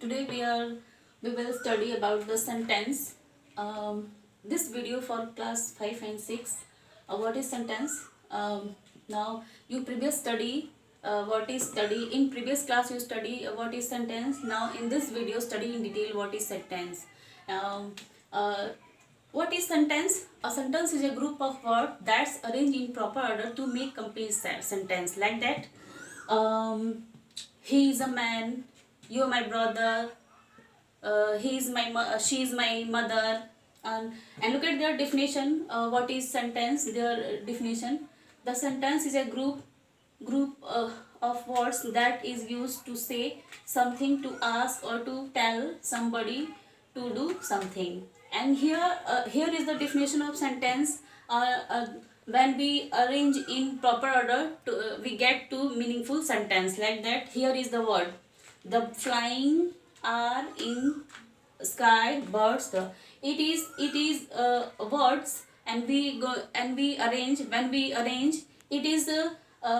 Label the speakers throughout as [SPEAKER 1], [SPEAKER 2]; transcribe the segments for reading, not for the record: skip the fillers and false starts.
[SPEAKER 1] Today we will study about the sentence. This video for class 5 and 6. What is sentence? Now you previous study what is study in previous class you study what is sentence. Now in this video study in detail what is sentence. Um, uh, what is sentence? A sentence is a group of words that's arranged in proper order to make complete sentence. Like that. He is a man. You are my brother. She is my mother. And look at their definition. What is sentence? Their definition. The sentence is a group of words that is used to say something, to ask or to tell somebody to do something. And here is the definition of sentence. When we arrange in proper order we get to meaningful sentence. Like that, here is the word: the flying are in sky birds. It is words, and we arrange. When we arrange, it is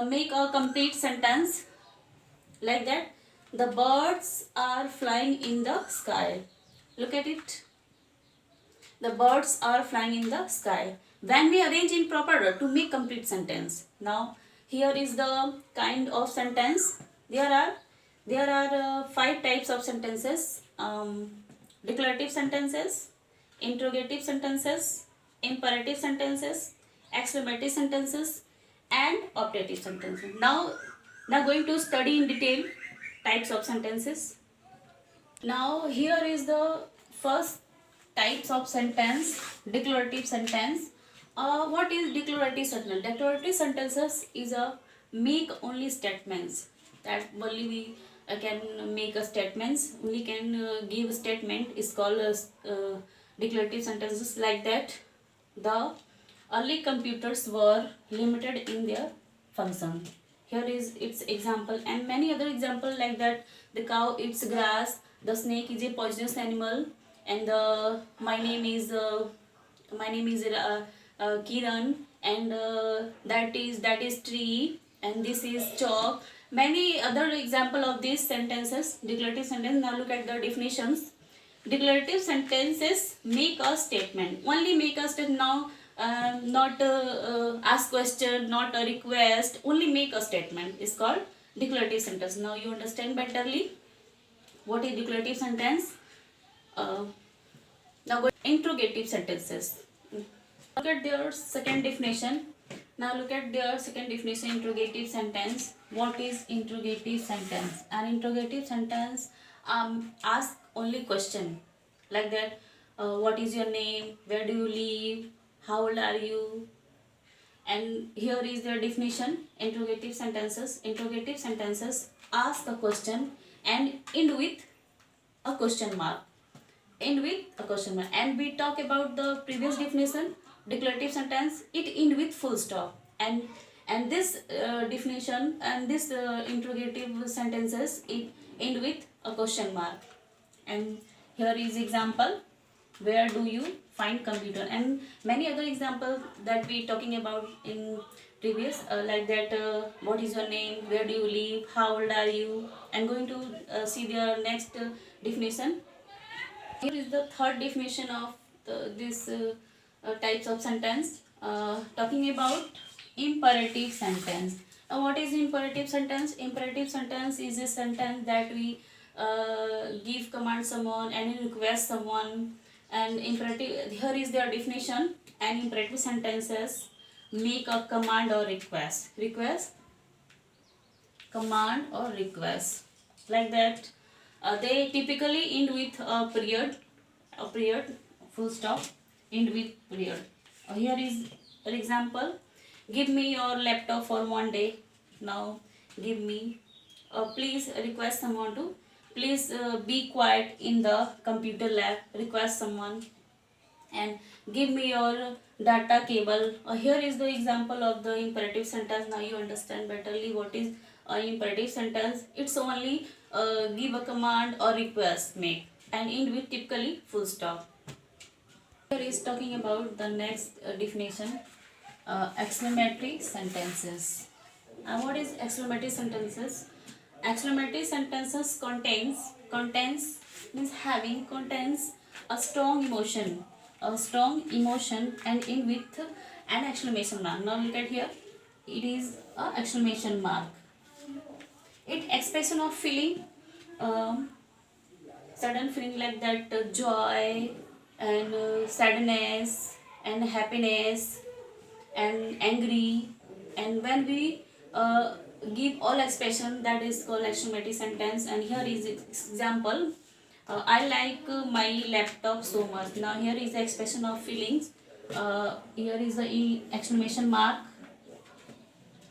[SPEAKER 1] make a complete sentence. Like that, the birds are flying in the sky. Look at it. The birds are flying in the sky. When we arrange in proper order to make complete sentence. Now here is the kind of sentence. There are 5 types of sentences. Declarative sentences, interrogative sentences, imperative sentences, exclamative sentences, and optative sentences. Now going to study in detail types of sentences. Now here is the first types of sentence: declarative sentence. What is declarative sentence? Declarative sentences is a make only statements, that only we can make a statements, only can give statement is called as declarative sentences. Like that, the early computers were limited in their function. Here is its example, and many other example like that. The cow eats grass, the snake is a poisonous animal, and my name is Kiran, and that is tree, and this is chalk. Many other example of these sentences, declarative sentence. Now look at the definitions. Declarative sentences make a statement, only make a statement. Now not ask question, not a request, only make a statement is called declarative sentence. Now you understand betterly what is declarative sentence. Now go interrogative sentences. Look at their second definition. Now look at their second definition, interrogative sentence. What is interrogative sentence? An interrogative sentence ask only question. Like that, what is your name? Where do you live? How old are you? And here is their definition. Interrogative sentences. Interrogative sentences ask a question and end with a question mark. End with a question mark. And we talk about the previous definition. Declarative sentence, it end with full stop. And this definition and this interrogative sentences, it end with a question mark. And here is example: where do you find computer? And many other examples that we talking about in previous, like that, what is your name? Where do you live? How old are you? And going to see their next definition. Here is the third definition of this types of sentence, talking about imperative sentence. What is imperative sentence? Imperative sentence is a sentence that we give command someone and request someone. And imperative, here is their definition. And imperative sentences make a command or request, command or request. Like that, they typically end with a period, full stop, end with period. Here is an example: give me your laptop for one day. Now give me, please request someone to please be quiet in the computer lab, request someone. And give me your data cable. Here is the example of the imperative sentence. Now you understand betterly what is imperative sentence. It's only give a command or request make, and end with typically full stop. Here is talking about the next definition, exclamatory sentences. What is exclamatory sentences? Exclamatory sentences contains contains means having, contains a strong emotion, and in with an exclamation mark. Now look at here, it is a exclamation mark. It expression of feeling, um, sudden feeling like that, joy and sadness and happiness and angry. And when we give all expression, that is called exclamatory sentence. And here is example, I like my laptop so much. Now here is the expression of feelings, here is the exclamation mark.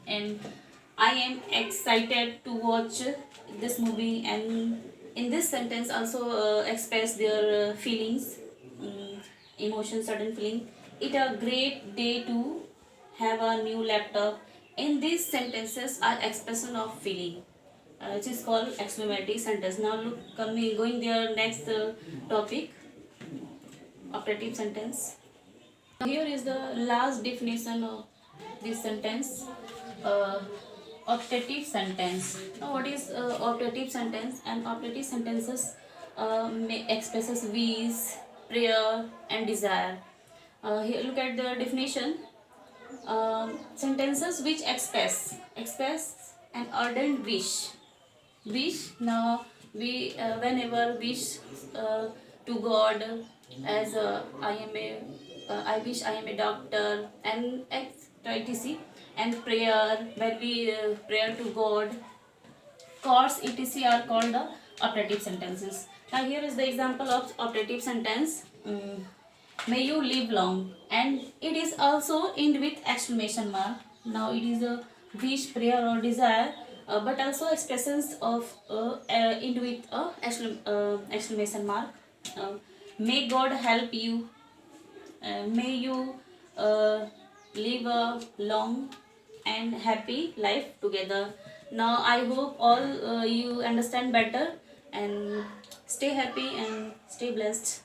[SPEAKER 1] And I am excited to watch this movie. And in this sentence also express their feelings, emotion, sudden feeling. It a great day to have a new laptop. In these sentences are expression of feeling, which is called exclamatory sentence. Now look, going their next topic, operative sentence. Here is the last definition of this sentence, uh, optative sentence. Now what is optative sentence? And optative sentences expresses wish, prayer and desire. Here look at the definition. Sentences which express an ardent wish. Now we whenever wish to God, as I wish I am a doctor, and etc. And prayer, when we prayer to God, chords etc. are called the operative sentences. Now here is the example of operative sentence. May you live long, and it is also end with exclamation mark. Now it is a wish, prayer or desire, but also expressions of end with a exclamation mark. Uh, may God help you, may you live a long and happy life together. Now I hope all you understand better, and stay happy and stay blessed.